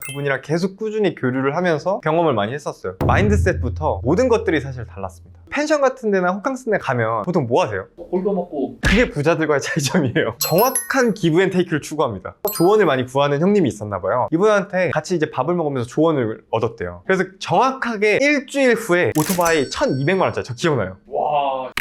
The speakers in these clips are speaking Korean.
그분이랑 계속 꾸준히 교류를 하면서 경험을 많이 했었어요. 마인드셋부터 모든 것들이 사실 달랐습니다. 펜션 같은 데나 호캉스 데 가면 보통 뭐 하세요? 홀도 먹고. 그게 부자들과의 차이점이에요. 정확한 기브 앤 테이크를 추구합니다. 조언을 많이 구하는 형님이 있었나 봐요. 이분한테 같이 이제 밥을 먹으면서 조언을 얻었대요. 그래서 정확하게 일주일 후에 오토바이 1,200만 원짜리, 저 기억나요. 와.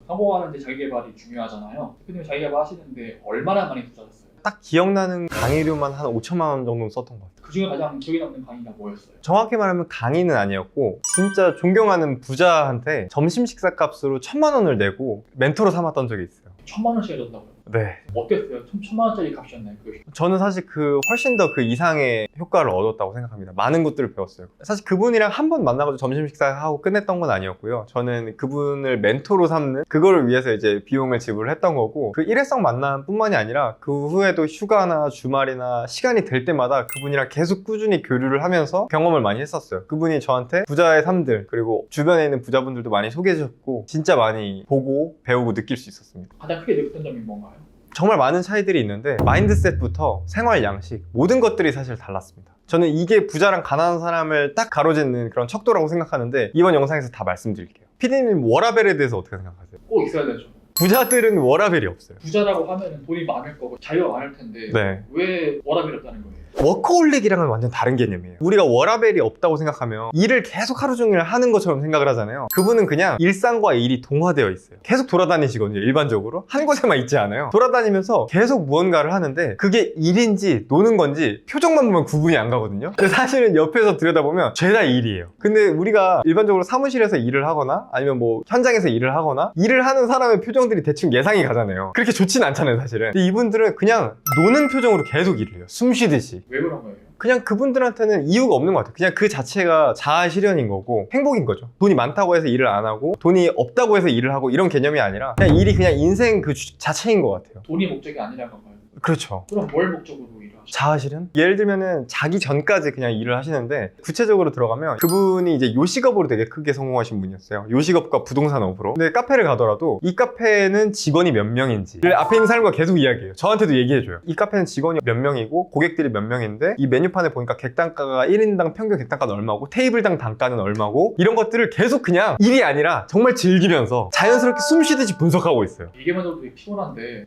성공하는데 자기계발이 중요하잖아요. 대표님 자기계발 하시는데 얼마나 많이 투자하셨어요? 딱 기억나는 강의료만 한 5천만 원 정도 썼던 것 같아요. 그 중에 가장 기억에 남는 강의가 뭐였어요? 정확히 말하면 강의는 아니었고 진짜 존경하는 부자한테 점심 식사 값으로 1,000만 원을 내고 멘토로 삼았던 적이 있어요. 1,000만 원씩 해줬다고요? 네. 어땠어요? 1,000만 원짜리 값이었나요? 그게? 저는 사실 훨씬 더 그 이상의 효과를 얻었다고 생각합니다. 많은 것들을 배웠어요. 사실 그분이랑 한 번 만나가지고 점심 식사하고 끝냈던 건 아니었고요. 저는 그분을 멘토로 삼는 그거를 위해서 이제 비용을 지불을 했던 거고, 그 일회성 만남뿐만이 아니라 그 후에도 휴가나 주말이나 시간이 될 때마다 그분이랑 계속 꾸준히 교류를 하면서 경험을 많이 했었어요. 그분이 저한테 부자의 삶들, 그리고 주변에 있는 부자분들도 많이 소개해 주셨고 진짜 많이 보고 배우고 느낄 수 있었습니다. 가장 크게 느꼈던 점이 뭔가요? 정말 많은 차이들이 있는데 마인드셋부터 생활 양식, 모든 것들이 사실 달랐습니다. 저는 이게 부자랑 가난한 사람을 딱 가로짓는 그런 척도라고 생각하는데 이번 영상에서 다 말씀드릴게요. 피디님 워라벨에 대해서 어떻게 생각하세요? 꼭 있어야 되죠. 부자들은 워라벨이 없어요. 부자라고 하면 돈이 많을 거고 자유가 많을 텐데 네. 왜 워라벨이 없다는 거예요? 워커홀릭이랑은 완전 다른 개념이에요. 우리가 워라벨이 없다고 생각하면 일을 계속 하루 종일 하는 것처럼 생각을 하잖아요. 그분은 그냥 일상과 일이 동화되어 있어요. 계속 돌아다니시거든요. 일반적으로 한 곳에만 있지 않아요. 돌아다니면서 계속 무언가를 하는데 그게 일인지 노는 건지 표정만 보면 구분이 안 가거든요. 근데 사실은 옆에서 들여다보면 죄다 일이에요. 근데 우리가 일반적으로 사무실에서 일을 하거나 아니면 뭐 현장에서 일을 하거나 일을 하는 사람의 표정들이 대충 예상이 가잖아요. 그렇게 좋진 않잖아요, 사실은. 근데 이분들은 그냥 노는 표정으로 계속 일을 해요. 숨 쉬듯이. 왜 그런 거예요? 그냥 그분들한테는 이유가 없는 것 같아요. 그냥 그 자체가 자아 실현인 거고 행복인 거죠. 돈이 많다고 해서 일을 안 하고 돈이 없다고 해서 일을 하고 이런 개념이 아니라 그냥 일이 그냥 인생 그 자체인 것 같아요. 돈이 목적이 아니라고 봐요. 그렇죠. 그럼 뭘 목적으로 일을 하시죠? 자아 실현? 예를 들면은 자기 전까지 그냥 일을 하시는데 구체적으로 들어가면 그분이 이제 요식업으로 되게 크게 성공하신 분이었어요. 요식업과 부동산업으로. 근데 카페를 가더라도 이 카페는 직원이 몇 명인지를 앞에 있는 사람과 계속 이야기해요. 저한테도 얘기해줘요. 이 카페는 직원이 몇 명이고 고객들이 몇 명인데 이 메뉴판에 보니까 객단가가 1인당 평균 객단가는 얼마고 테이블당 단가는 얼마고 이런 것들을 계속 그냥 일이 아니라 정말 즐기면서 자연스럽게 숨 쉬듯이 분석하고 있어요. 이게만으로도 되게 피곤한데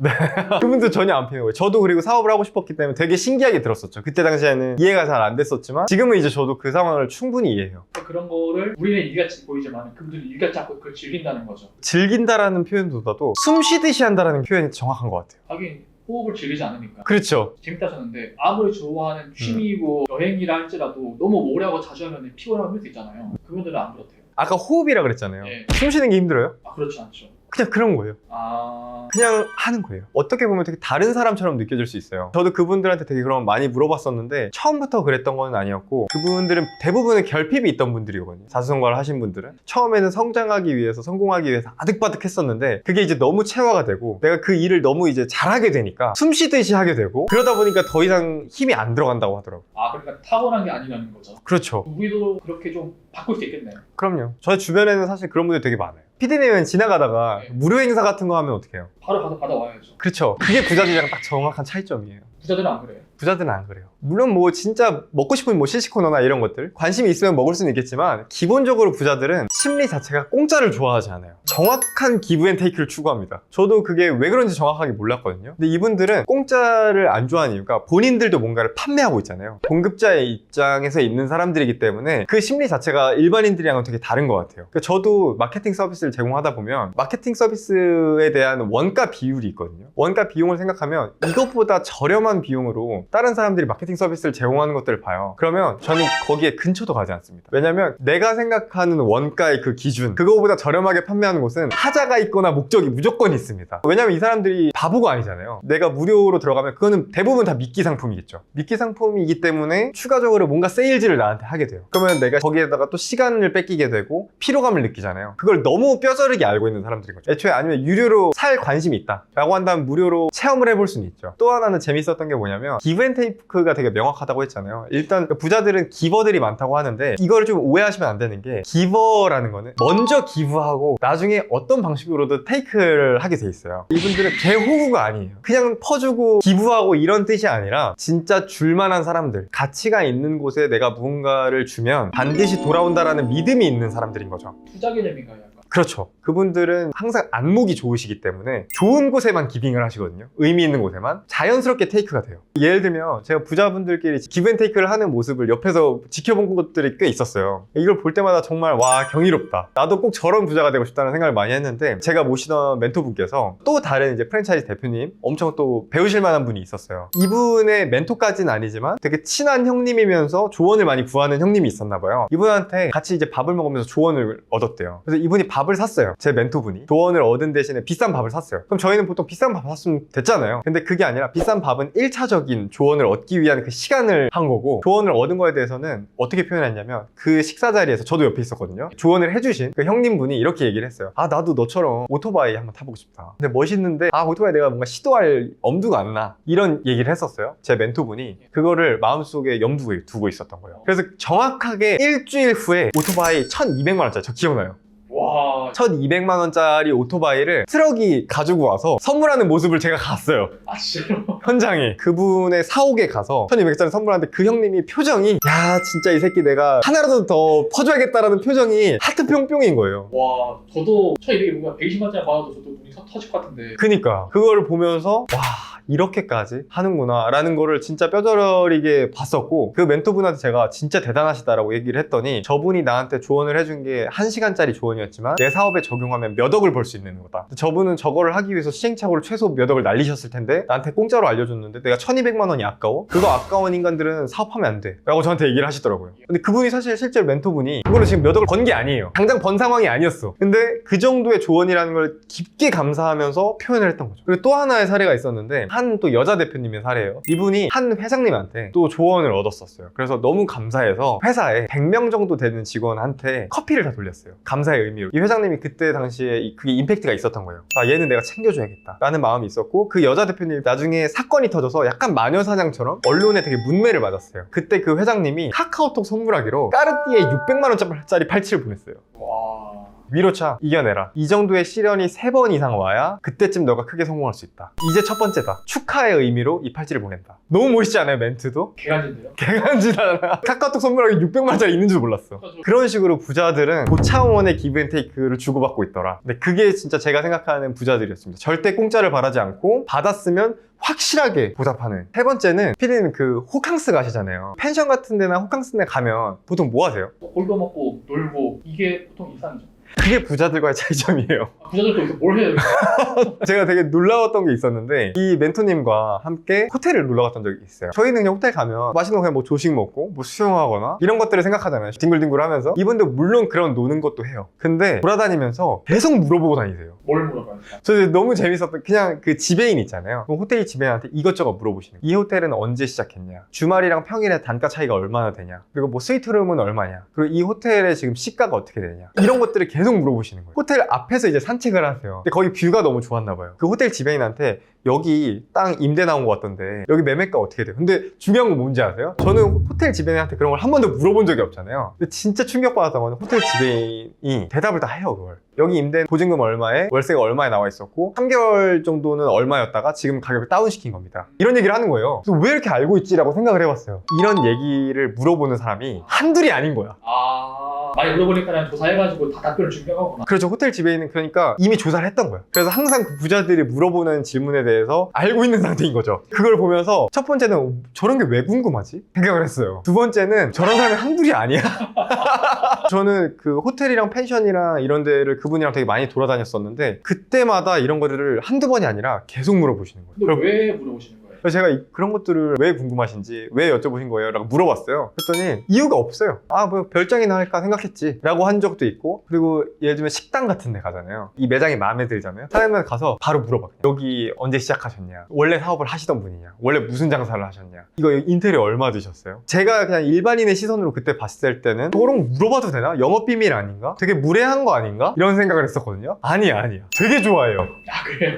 그분도 전혀 안 피는 거예요. 저도 그리고 사업을 하고 싶었기 때문에 되게 신기하게 들었었죠. 그때 당시에는 이해가 잘 안 됐었지만 지금은 이제 저도 그 상황을 충분히 이해해요. 그런 거를 우리는 일같이 보이지만 그분들은 일같이 않고 그걸 즐긴다는 거죠. 즐긴다라는 표현보다도 숨 쉬듯이 한다라는 표현이 정확한 것 같아요. 하긴 호흡을 즐기지 않으니까. 그렇죠. 재밌다 하셨는데 아무리 좋아하는 취미고 여행이라 할지라도 너무 오래 하고 자주 하면 피곤하고 힘들 수 있잖아요. 그분들은 안 그렇대요. 아까 호흡이라 그랬잖아요. 예. 숨 쉬는 게 힘들어요? 아 그렇지 않죠. 그냥 그런 거예요. 아 그냥 하는 거예요. 어떻게 보면 되게 다른 사람처럼 느껴질 수 있어요. 저도 그분들한테 되게 그런 거 많이 물어봤었는데 처음부터 그랬던 건 아니었고 그분들은 대부분은 결핍이 있던 분들이거든요. 자수성가를 하신 분들은 처음에는 성장하기 위해서 성공하기 위해서 아득바득 했었는데 그게 이제 너무 체화가 되고 내가 그 일을 너무 이제 잘하게 되니까 숨 쉬듯이 하게 되고 그러다 보니까 더 이상 힘이 안 들어간다고 하더라고요. 아 그러니까 타고난 게 아니라는 거죠. 그렇죠. 우리도 그렇게 좀 바꿀 수 있겠네요. 그럼요. 저희 주변에는 사실 그런 분들 되게 많아요. 피디님은 지나가다가 네. 무료 행사 같은 거 하면 어떻게 해요? 바로 가서 받아와야죠. 그렇죠. 그게 부자들이랑 딱 정확한 차이점이에요. 부자들은 안 그래요. 부자들은 안 그래요. 물론 뭐 진짜 먹고 싶은 뭐 시시코너나 이런 것들 관심이 있으면 먹을 수는 있겠지만 기본적으로 부자들은 심리 자체가 공짜를 좋아하지 않아요. 정확한 기브 앤 테이크를 추구합니다. 저도 그게 왜 그런지 정확하게 몰랐거든요. 근데 이분들은 공짜를 안 좋아하는 이유가 본인들도 뭔가를 판매하고 있잖아요. 공급자의 입장에서 있는 사람들이기 때문에 그 심리 자체가 일반인들이랑은 되게 다른 것 같아요. 그러니까 저도 마케팅 서비스를 제공하다 보면 마케팅 서비스에 대한 원가 비율이 있거든요. 원가 비용을 생각하면 이것보다 저렴한 비용으로 다른 사람들이 마케팅 서비스를 제공하는 것들을 봐요. 그러면 저는 거기에 근처도 가지 않습니다. 왜냐면 내가 생각하는 원가의 그 기준, 그거보다 저렴하게 판매하는 곳은 하자가 있거나 목적이 무조건 있습니다. 왜냐면 이 사람들이 바보가 아니잖아요. 내가 무료로 들어가면 그거는 대부분 다 미끼 상품이겠죠. 미끼 상품이기 때문에 추가적으로 뭔가 세일즈를 나한테 하게 돼요. 그러면 내가 거기에다가 또 시간을 뺏기게 되고 피로감을 느끼잖아요. 그걸 너무 뼈저리게 알고 있는 사람들인 거죠. 애초에 아니면 유료로 살 관심이 있다 라고 한다면 무료로 체험을 해볼 수는 있죠. 또 하나는 재밌었던 게 뭐냐면 기브 앤 테이크가 되게 명확하다고 했잖아요. 일단 부자들은 기버들이 많다고 하는데 이거를 좀 오해하시면 안 되는 게 기버라는 거는 먼저 기부하고 나중에 나중에 어떤 방식으로든 테이크를 하게 돼 있어요. 이분들은 개호구가 아니에요. 그냥 퍼주고 기부하고 이런 뜻이 아니라 진짜 줄만한 사람들, 가치가 있는 곳에 내가 무언가를 주면 반드시 돌아온다라는 믿음이 있는 사람들인 거죠. 투자 개념인가요? 약간? 그렇죠. 그분들은 항상 안목이 좋으시기 때문에 좋은 곳에만 기빙을 하시거든요. 의미 있는 곳에만. 자연스럽게 테이크가 돼요. 예를 들면 제가 부자분들끼리 기브앤테이크를 하는 모습을 옆에서 지켜본 것들이 꽤 있었어요. 이걸 볼 때마다 정말 와, 경이롭다. 나도 꼭 저런 부자가 되고 싶다는 생각을 많이 했는데, 제가 모시던 멘토분께서 또 다른 이제 프랜차이즈 대표님, 엄청 또 배우실 만한 분이 있었어요. 이분의 멘토까지는 아니지만 되게 친한 형님이면서 조언을 많이 구하는 형님이 있었나 봐요. 이분한테 같이 이제 밥을 먹으면서 조언을 얻었대요. 그래서 이분이 밥을 샀어요. 제 멘토분이 조언을 얻은 대신에 비싼 밥을 샀어요. 그럼 저희는 보통 비싼 밥 샀으면 됐잖아요. 근데 그게 아니라 비싼 밥은 1차적인 조언을 얻기 위한 그 시간을 한 거고, 조언을 얻은 거에 대해서는 어떻게 표현했냐면, 그 식사 자리에서 저도 옆에 있었거든요. 조언을 해주신 그 형님분이 이렇게 얘기를 했어요. 아, 나도 너처럼 오토바이 한번 타보고 싶다. 근데 멋있는데 오토바이 내가 뭔가 시도할 엄두가 안 나. 이런 얘기를 했었어요. 제 멘토분이 그거를 마음속에 염두에 두고 있었던 거예요. 그래서 정확하게 일주일 후에 오토바이 1,200만 원짜리, 저 기억나요. 와, 1,200만 원짜리 오토바이를 트럭이 가지고 와서 선물하는 모습을 제가 갔어요. 아 진짜로? 현장에. 그분의 사옥에 가서 1,200짜리 선물하는데 그 형님이 표정이, 야, 진짜 이 새끼 내가 하나라도 더 퍼줘야겠다라는 표정이 하트 뿅뿅인 거예요. 와, 저도 1200이 뭔가 120만짜리 받아도 저도 눈이 터질 것 같은데. 그니까 그거를 보면서 와, 이렇게까지 하는구나 라는 거를 진짜 뼈저리게 봤었고, 그 멘토분한테 제가 진짜 대단하시다라고 얘기를 했더니, 저분이 나한테 조언을 해준 게 1시간짜리 조언이었지만 내 사업에 적용하면 몇 억을 벌 수 있는 거다. 저분은 저거를 하기 위해서 시행착오를 최소 몇 억을 날리셨을 텐데 나한테 공짜로 알려줬는데 내가 1,200만 원이 아까워? 그거 아까운 인간들은 사업하면 안 돼 라고 저한테 얘기를 하시더라고요. 근데 그분이 사실 실제로 멘토분이 그걸로 지금 몇 억을 번 게 아니에요. 당장 번 상황이 아니었어. 근데 그 정도의 조언이라는 걸 깊게 감사하면서 표현을 했던 거죠. 그리고 또 하나의 사례가 있었는데, 한 또 여자 대표님의 사례예요. 이분이 한 회장님한테 또 조언을 얻었었어요. 그래서 너무 감사해서 회사에 100명 정도 되는 직원한테 커피를 다 돌렸어요. 감사의 의미로. 이 회장님이 그때 당시에 그게 임팩트가 있었던 거예요. 아, 얘는 내가 챙겨줘야겠다 라는 마음이 있었고, 그 여자 대표님 나중에 사건이 터져서 약간 마녀사냥처럼 언론에 되게 문매를 맞았어요. 그때 그 회장님이 카카오톡 선물하기로 까르띠에 600만 원짜리 팔찌를 보냈어요. 와, 위로차, 이겨내라. 이 정도의 시련이 3번 이상 와야 그때쯤 너가 크게 성공할 수 있다. 이제 첫 번째다. 축하의 의미로 이 팔찌를 보낸다. 너무 멋있지 않아요, 멘트도? 개간지인데요? 개간지다. 카카오톡 선물하기 600만 원짜리 있는 줄도 몰랐어. 그런 식으로 부자들은 고차원의 기브앤테이크를 주고받고 있더라. 근데 그게 진짜 제가 생각하는 부자들이었습니다. 절대 공짜를 바라지 않고 받았으면 확실하게 보답하는. 세 번째는, 피디님 그 호캉스 가시잖아요. 펜션 같은 데나 호캉스 데 가면 보통 뭐 하세요? 꼴도 먹고 놀고, 이게 보통 일상이죠. 그게 부자들과의 차이점이에요. 부자들도 여기서 뭘 해요? 제가 되게 놀라웠던 게 있었는데, 이 멘토님과 함께 호텔을 놀러 갔던 적이 있어요. 저희는 그냥 호텔 가면 맛있는 거 그냥 뭐 조식 먹고 뭐 수영하거나 이런 것들을 생각하잖아요. 뒹굴뒹굴 하면서. 이분들 물론 그런 노는 것도 해요. 근데 돌아다니면서 계속 물어보고 다니세요. 뭘 물어봐요? 저 너무 재밌었던, 그냥 그 지배인 있잖아요. 그 호텔 지배인한테 이것저것 물어보시는 거예요. 이 호텔은 언제 시작했냐, 주말이랑 평일에 단가 차이가 얼마나 되냐, 그리고 뭐 스위트룸은 얼마냐, 그리고 이 호텔의 지금 시가가 어떻게 되냐, 이런 것들을 계속 물어보시는 거예요. 호텔 앞에서 이제 산책을 하세요. 근데 거기 뷰가 너무 좋았나 봐요. 그 호텔 지배인한테 여기 땅 임대 나온 것 같던데 여기 매매가 어떻게 돼요? 근데 중요한 건 뭔지 아세요? 저는 호텔 지배인한테 그런 걸 한 번도 물어본 적이 없잖아요. 근데 진짜 충격받았던 건, 호텔 지배인이 대답을 다 해요. 그걸 여기 임대 보증금 얼마에, 월세가 얼마에 나와 있었고 3개월 정도는 얼마였다가 지금 가격을 다운시킨 겁니다. 이런 얘기를 하는 거예요. 그래서 왜 이렇게 알고 있지라고 생각을 해봤어요. 이런 얘기를 물어보는 사람이 한둘이 아닌 거야. 많이 물어보니까 조사해가지고 다 답변을 준비하거나. 그렇죠. 호텔 지배인은 그러니까 이미 조사를 했던 거예요. 그래서 항상 그 부자들이 물어보는 질문에 대해서 알고 있는 상태인 거죠. 그걸 보면서 첫 번째는 저런 게 왜 궁금하지? 생각을 했어요. 두 번째는 저런 사람이 한둘이 아니야. 저는 그 호텔이랑 펜션이랑 이런 데를 그분이랑 되게 많이 돌아다녔었는데, 그때마다 이런 거를 한두 번이 아니라 계속 물어보시는 거예요. 근데 왜 물어보시는 거예요? 그래서 제가 그런 것들을 왜 궁금하신지, 왜 여쭤보신 거예요? 라고 물어봤어요. 그랬더니 이유가 없어요. 뭐 별장이나 할까 생각했지 라고 한 적도 있고, 그리고 예를 들면 식당 같은 데 가잖아요. 이 매장이 마음에 들잖아요. 사장님한테 가서 바로 물어봐요. 여기 언제 시작하셨냐, 원래 사업을 하시던 분이냐, 원래 무슨 장사를 하셨냐, 이거 인테리어 얼마 드셨어요? 제가 그냥 일반인의 시선으로 그때 봤을 때는 저런 물어봐도 되나? 영업비밀 아닌가? 되게 무례한 거 아닌가? 이런 생각을 했었거든요. 아니야. 되게 좋아해요. 아 그래요?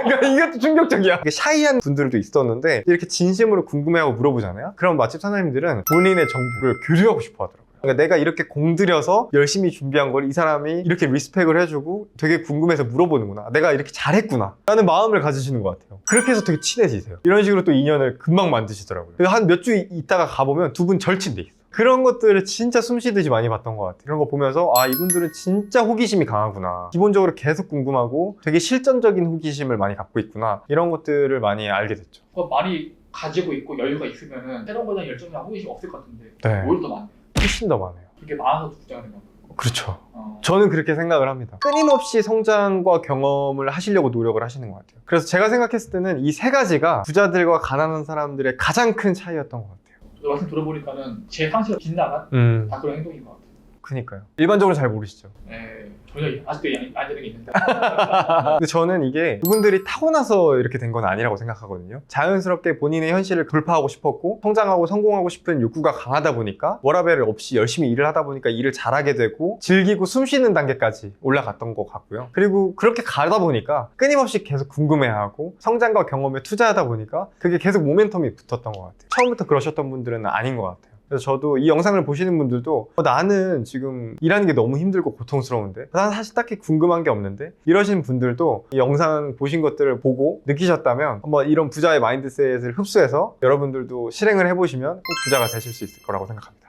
그러니까 이것도 충격적이야. 샤이한 분들도 있었는데 이렇게 진심으로 궁금해하고 물어보잖아요. 그럼 맛집 사장님들은 본인의 정보를 교류하고 싶어 하더라고요. 그러니까 내가 이렇게 공들여서 열심히 준비한 걸 이 사람이 이렇게 리스펙을 해주고 되게 궁금해서 물어보는구나. 내가 이렇게 잘했구나. 라는 마음을 가지시는 것 같아요. 그렇게 해서 되게 친해지세요. 이런 식으로 또 인연을 금방 만드시더라고요. 한 몇 주 있다가 가보면 두 분 절친돼 있어. 그런 것들을 진짜 숨쉬듯이 많이 봤던 것 같아요. 이런 거 보면서 아, 이분들은 진짜 호기심이 강하구나. 기본적으로 계속 궁금하고 되게 실전적인 호기심을 많이 갖고 있구나. 이런 것들을 많이 알게 됐죠. 그거 많이 가지고 있고 여유가 있으면은 새로운 거에 대한 열정이나 호기심 없을 것 같은데 네. 오히려 더 많네요. 훨씬 더 많아요. 그게 많아서 부자가 된 건가요? 그렇죠. 저는 그렇게 생각을 합니다. 끊임없이 성장과 경험을 하시려고 노력을 하시는 것 같아요. 그래서 제가 생각했을 때는 이 세 가지가 부자들과 가난한 사람들의 가장 큰 차이였던 것 같아요. 말씀 들어보니까는 제 상식을 빗나간 다 그런 행동인 것 같아요. 그니까요. 일반적으로 잘 모르시죠. 네, 전혀 아직도 안 되는 게 있는데. 근데 저는 이게 그분들이 타고나서 이렇게 된 건 아니라고 생각하거든요. 자연스럽게 본인의 현실을 돌파하고 싶었고 성장하고 성공하고 싶은 욕구가 강하다 보니까 워라밸 없이 열심히 일을 하다 보니까 일을 잘하게 되고 즐기고 숨쉬는 단계까지 올라갔던 것 같고요. 그리고 그렇게 가다 보니까 끊임없이 계속 궁금해하고 성장과 경험에 투자하다 보니까 그게 계속 모멘텀이 붙었던 것 같아요. 처음부터 그러셨던 분들은 아닌 것 같아요. 그래서 저도 이 영상을 보시는 분들도 나는 지금 일하는 게 너무 힘들고 고통스러운데 난 사실 딱히 궁금한 게 없는데 이러시는 분들도 이 영상 보신 것들을 보고 느끼셨다면 한번 이런 부자의 마인드셋을 흡수해서 여러분들도 실행을 해보시면 꼭 부자가 되실 수 있을 거라고 생각합니다.